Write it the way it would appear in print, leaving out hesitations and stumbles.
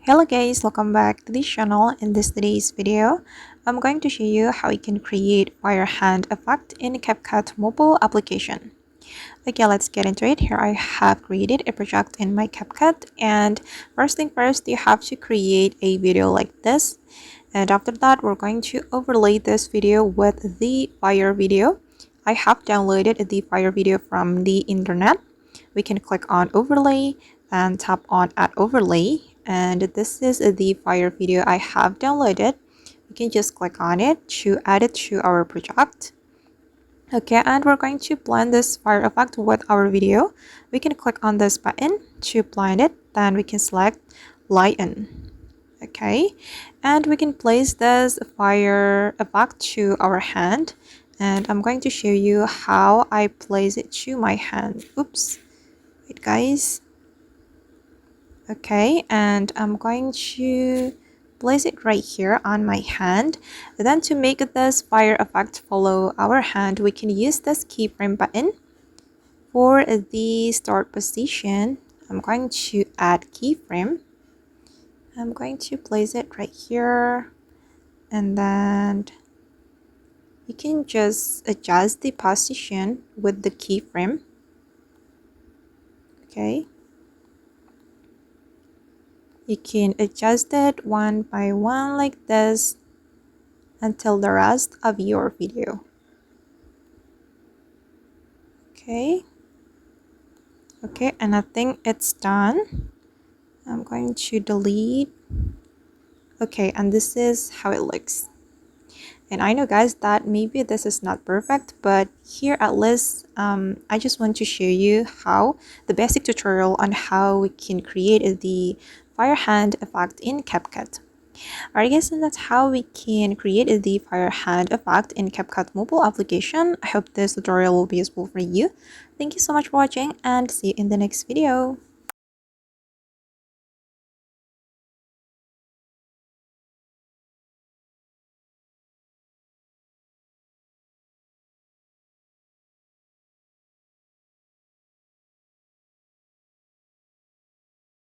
Hello guys, welcome back to this channel. In today's video, I'm going to show you how you can create fire hand effect in CapCut mobile application. Okay, let's get into it. Here I have created a project in my CapCut, and first thing first, you have to create a video like this. And after that, we're going to overlay this video with the fire video. I have downloaded the fire video from the internet. We can click on overlay and tap on add overlay, and this is the fire video I have downloaded. We can just click on it to add it to our project. Okay, and we're going to blend this fire effect with our video. We can click on this button to blend it, then we can select lighten. Okay, and we can place this fire effect to our hand, and I'm going to show you how I place it to my hand. Oops, wait guys. Okay, and I'm going to place it right here on my hand. Then to make this fire effect follow our hand, we can use this keyframe button. For the start position, I'm going to add keyframe. I'm going to place it right here, and then you can just adjust the position with the keyframe. Okay, you can adjust it one by one like this until the rest of your video. Okay, and I think it's done. I'm going to delete. Okay, and this is how it looks. And I know guys that maybe this is not perfect, but here at least I just want to show you how the basic tutorial on how we can create the fire hand effect in CapCut. Alright guys, and that's how we can create the fire hand effect in CapCut mobile application. I hope this tutorial will be useful for you. Thank you so much for watching, and see you in the next video.